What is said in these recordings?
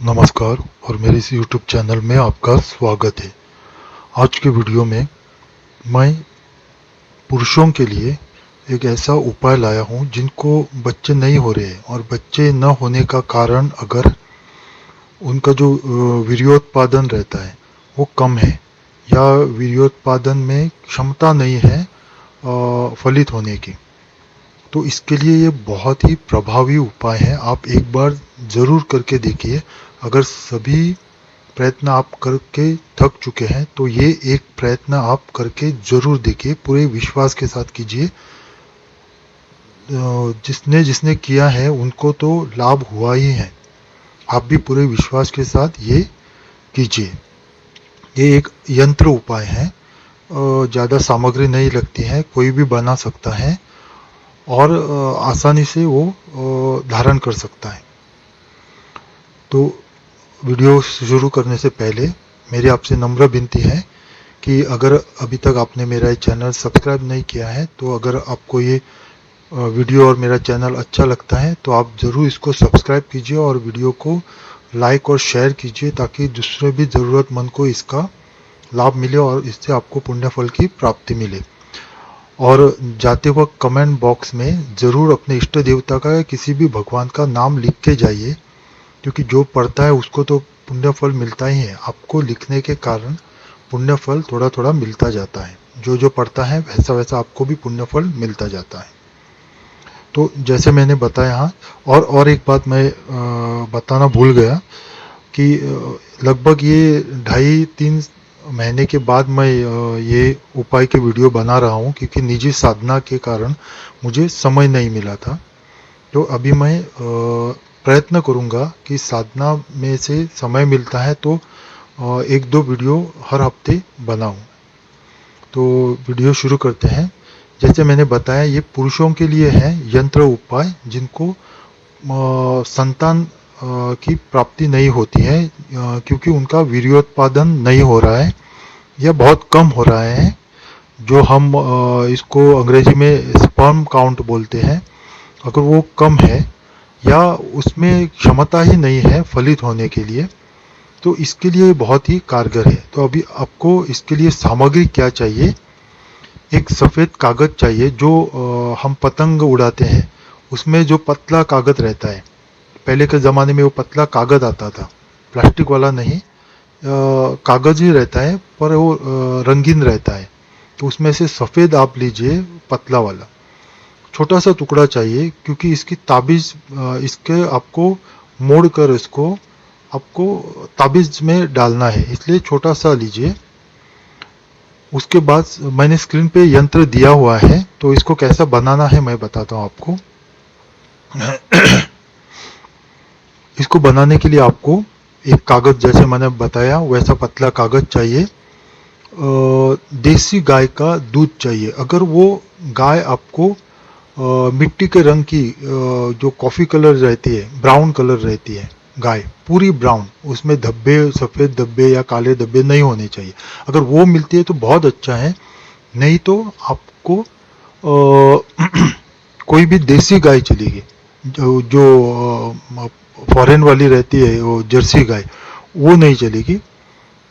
नमस्कार और मेरे इस YouTube चैनल में आपका स्वागत है। आज के वीडियो में मैं पुरुषों के लिए एक ऐसा उपाय लाया हूं जिनको बच्चे नहीं हो रहे हैं, और बच्चे न होने का कारण अगर उनका जो वीर्योत्पादन रहता है वो कम है, या वीर्योत्पादन में क्षमता नहीं है फलित होने की, तो इसके लिए ये बहुत ही प्रभावी उपाय है। आप एक बार ज़रूर करके देखिए। अगर सभी प्रयत्न आप करके थक चुके हैं तो ये एक प्रयत्न आप करके ज़रूर देखिए, पूरे विश्वास के साथ कीजिए। जिसने जिसने किया है उनको तो लाभ हुआ ही है। आप भी पूरे विश्वास के साथ ये कीजिए। ये एक यंत्र उपाय है, ज़्यादा सामग्री नहीं लगती है, कोई भी बना सकता है और आसानी से वो धारण कर सकता है। तो वीडियो शुरू करने से पहले मेरी आपसे नम्र विनती है कि अगर अभी तक आपने मेरा ये चैनल सब्सक्राइब नहीं किया है, तो अगर आपको ये वीडियो और मेरा चैनल अच्छा लगता है तो आप ज़रूर इसको सब्सक्राइब कीजिए और वीडियो को लाइक और शेयर कीजिए, ताकि दूसरे भी ज़रूरतमंद को इसका लाभ मिले और इससे आपको पुण्य फल की प्राप्ति मिले। और जाते वक्त कमेंट बॉक्स में ज़रूर अपने इष्ट देवता का या किसी भी भगवान का नाम लिख के जाइए, क्योंकि जो पढ़ता है उसको तो पुण्य फल मिलता ही है। आपको लिखने के कारण पुण्य फल थोड़ा थोड़ा मिलता जाता है। जो जो पढ़ता है वैसा वैसा आपको भी पुण्य फल मिलता जाता है। तो जैसे मैंने बताया, हाँ, और एक बात मैं बताना भूल गया कि लगभग ये 2.5-3 महीने के बाद मैं ये उपाय के वीडियो बना रहा हूँ, क्योंकि निजी साधना के कारण मुझे समय नहीं मिला था। तो अभी मैं प्रयत्न करूँगा कि साधना में से समय मिलता है तो 1-2 वीडियो हर हफ्ते बनाऊँ। तो वीडियो शुरू करते हैं। जैसे मैंने बताया, ये पुरुषों के लिए है यंत्र उपाय जिनको संतान की प्राप्ति नहीं होती है, क्योंकि उनका वीर्योत्पादन नहीं हो रहा है या बहुत कम हो रहा है, जो हम इसको अंग्रेजी में स्पर्म काउंट बोलते हैं। अगर वो कम है या उसमें क्षमता ही नहीं है फलित होने के लिए, तो इसके लिए बहुत ही कारगर है। तो अभी आपको इसके लिए सामग्री क्या चाहिए? एक सफ़ेद कागज़ चाहिए, जो हम पतंग उड़ाते हैं उसमें जो पतला कागज़ रहता है। पहले के ज़माने में वो पतला कागज़ आता था, प्लास्टिक वाला नहीं, कागज़ ही रहता है, पर वो रंगीन रहता है। तो उसमें से सफ़ेद आप लीजिए, पतला वाला छोटा सा टुकड़ा चाहिए, क्योंकि इसकी ताबीज़ इसके आपको मोड़ कर इसको आपको ताबीज़ में डालना है, इसलिए छोटा सा लीजिए। उसके बाद मैंने स्क्रीन पे यंत्र दिया हुआ है, तो इसको कैसा बनाना है मैं बताता हूँ आपको। इसको बनाने के लिए आपको एक कागज़, जैसे मैंने बताया वैसा पतला कागज़ चाहिए। देसी गाय का दूध चाहिए। अगर वो गाय आपको मिट्टी के रंग की, जो कॉफ़ी कलर रहती है, ब्राउन कलर रहती है गाय, पूरी ब्राउन, उसमें धब्बे, सफ़ेद धब्बे या काले धब्बे नहीं होने चाहिए। अगर वो मिलती है तो बहुत अच्छा है, नहीं तो आपको कोई भी देसी गाय चलेगी। जो फॉरेन वाली रहती है, वो जर्सी गाय, वो नहीं चलेगी।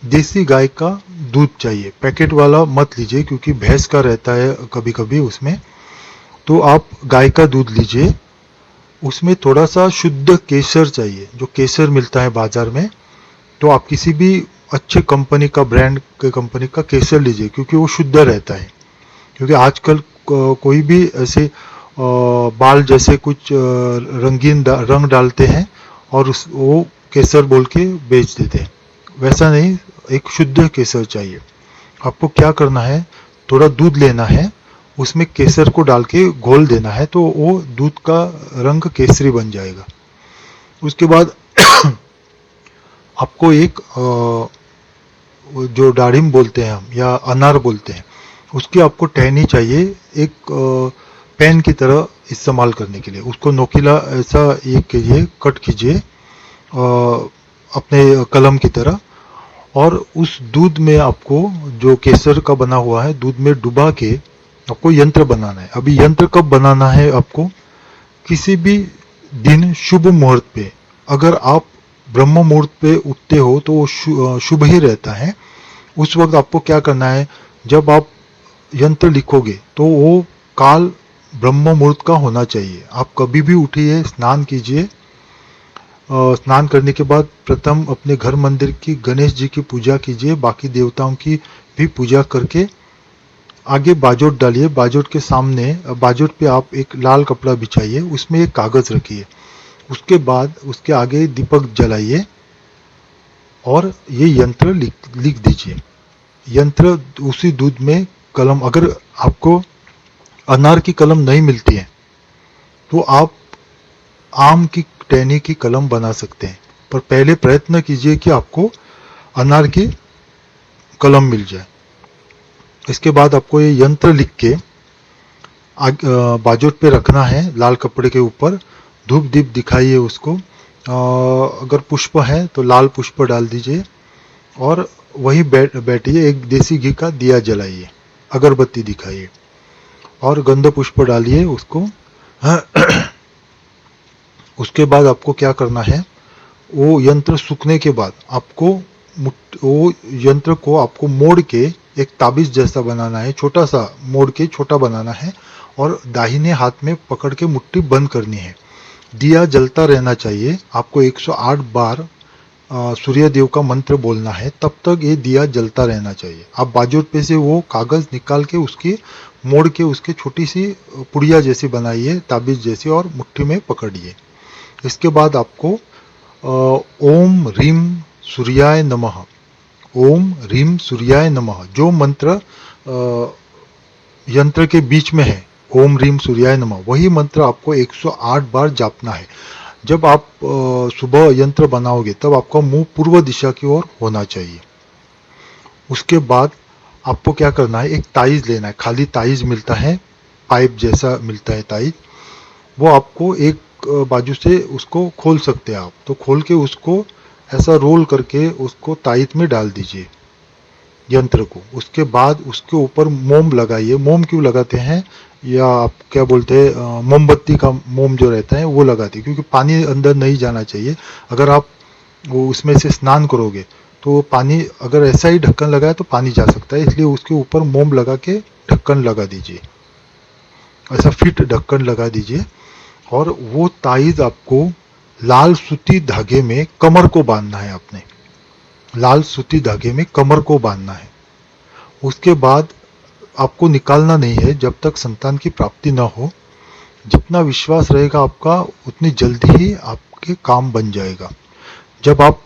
देसी गाय का दूध चाहिए। पैकेट वाला मत लीजिए, क्योंकि भैंस का रहता है कभी कभी उसमें। तो आप गाय का दूध लीजिए। उसमें थोड़ा सा शुद्ध केसर चाहिए, जो केसर मिलता है बाजार में। तो आप किसी भी अच्छे कंपनी का, ब्रांड के कंपनी का केसर लीजिए, क्योंकि वो शुद्ध रहता है। क्योंकि आजकल कोई भी ऐसे बाल जैसे कुछ रंगीन रंग डालते हैं और वो केसर बोल के बेच देते हैं, वैसा नहीं, एक शुद्ध केसर चाहिए। आपको क्या करना है, थोड़ा दूध लेना है, उसमें केसर को डाल के घोल देना है, तो वो दूध का रंग केसरी बन जाएगा। उसके बाद आपको एक जो दाढ़िम बोलते हैं हम, या अनार बोलते हैं, उसकी आपको टहनी चाहिए, एक पेन की तरह इस्तेमाल करने के लिए। उसको नोकीला ऐसा एक कीजिए, कट कीजिए अपने कलम की तरह, और उस दूध में आपको, जो केसर का बना हुआ है, दूध में डुबा के आपको यंत्र बनाना है। अभी यंत्र कब बनाना है आपको? किसी भी दिन शुभ मुहूर्त पे, अगर आप ब्रह्म मुहूर्त पे उठते हो तो वो शुभ ही रहता है। उस वक्त आपको क्या करना है, जब आप यंत्र लिखोगे तो वो काल ब्रह्म मुहूर्त का होना चाहिए। आप कभी भी उठिए, स्नान कीजिए, स्नान करने के बाद प्रथम अपने घर मंदिर की गणेश जी की पूजा कीजिए, बाकी देवताओं की भी पूजा करके आगे बाजोट डालिए। बाजोट के सामने, बाजोट पे आप एक लाल कपड़ा बिछाइए, उसमें एक कागज रखिए। उसके बाद उसके आगे दीपक जलाइए और ये यंत्र लिख दीजिए। यंत्र उसी दूध में कलम, अगर आपको अनार की कलम नहीं मिलती है तो आप आम की टहनी की कलम बना सकते हैं, पर पहले प्रयत्न कीजिए कि आपको अनार की कलम मिल जाए। इसके बाद आपको ये यंत्र लिख के बाजोट पे रखना है लाल कपड़े के ऊपर। धूप दीप दिखाइए उसको, अगर पुष्प है तो लाल पुष्प डाल दीजिए और वही बैठिए। एक देसी घी का दिया जलाइए, अगरबत्ती दिखाइए और गंध पुष्प डालिए उसको। उसके बाद आपको क्या करना है, वो यंत्र सूखने के बाद आपको वो यंत्र को आपको मोड़ के एक ताबीज जैसा बनाना है, छोटा सा मोड़ के छोटा बनाना है और दाहिने हाथ में पकड़ के मुट्ठी बंद करनी है। दिया जलता रहना चाहिए। आपको 108 बार सूर्य देव का मंत्र बोलना है, तब तक ये दिया जलता रहना चाहिए। आप बाजूट पे से वो कागज निकाल के उसकी मोड़ के उसके छोटी सी पुड़िया जैसी बनाइए, ताबीज जैसी, और मुट्ठी में पकड़िए। इसके बाद आपको ओम ह्रीम सूर्याय नमः, ओम ह्रीम सूर्याय नमः, जो मंत्र यंत्र के बीच में है, ओम ह्रीम सूर्याय नमः, वही मंत्र आपको 108 बार जापना है। जब आप सुबह यंत्र बनाओगे तब आपका मुंह पूर्व दिशा की ओर होना चाहिए। उसके बाद आपको क्या करना है, एक ताइज लेना है, खाली ताइज मिलता है, पाइप जैसा मिलता है ताइज, वो आपको एक बाजू से उसको खोल सकते हैं आप। तो खोल के उसको ऐसा रोल करके उसको ताइज में डाल दीजिए यंत्र को। उसके बाद उसके ऊपर मोम लगाइए। मोम क्यों लगाते हैं, या आप क्या बोलते हैं, मोमबत्ती का मोम जो रहता है वो लगाते हैं, क्योंकि पानी अंदर नहीं जाना चाहिए। अगर आप वो उसमें से स्नान करोगे तो पानी, अगर ऐसा ही ढक्कन लगाए तो पानी जा सकता है, इसलिए उसके ऊपर मोम लगा के ढक्कन लगा दीजिए, ऐसा फिट ढक्कन लगा दीजिए। और वो ताइज आपको लाल सूती धागे में कमर को बांधना है, आपने लाल सूती धागे में कमर को बांधना है। उसके बाद आपको निकालना नहीं है जब तक संतान की प्राप्ति न हो। जितना विश्वास रहेगा आपका, उतनी जल्दी ही आपके काम बन जाएगा। जब आप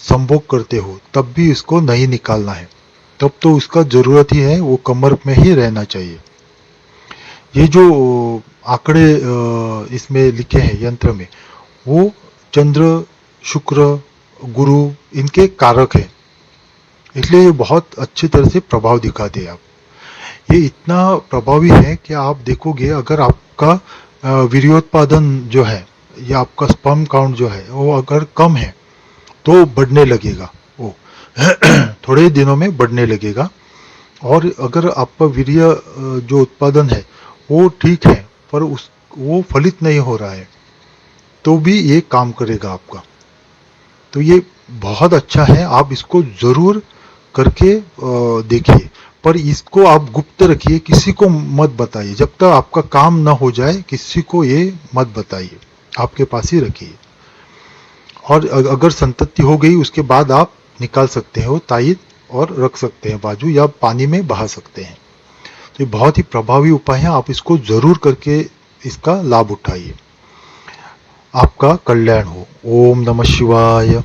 संभोग करते हो तब भी इसको नहीं निकालना है, तब तो उसका जरूरत ही है, वो कमर में ही रहना चाहिए। ये जो आंकड़े इसमें लिखे हैं यंत्र में, वो चंद्र, शुक्र, गुरु, इनके कारक हैं, इसलिए ये बहुत अच्छी तरह से प्रभाव दिखाते हैं। आप ये इतना प्रभावी है कि आप देखोगे, अगर आपका वीर्योत्पादन जो है या आपका स्पर्म काउंट जो है वो अगर कम है तो बढ़ने लगेगा, वो थोड़े दिनों में बढ़ने लगेगा। और अगर आपका वीर्य जो उत्पादन है वो ठीक है पर वो फलित नहीं हो रहा है तो भी ये काम करेगा आपका। तो ये बहुत अच्छा है, आप इसको जरूर करके देखिए, पर इसको आप गुप्त रखिए, किसी को मत बताइए। जब तक आपका काम ना हो जाए किसी को ये मत बताइए, आपके पास ही रखिए। और अगर संतति हो गई उसके बाद आप निकाल सकते हो ताइज और रख सकते हैं बाजू, या पानी में बहा सकते हैं। तो ये बहुत ही प्रभावी उपाय है, आप इसको जरूर करके इसका लाभ उठाइए। आपका कल्याण हो। ओम नमः शिवाय।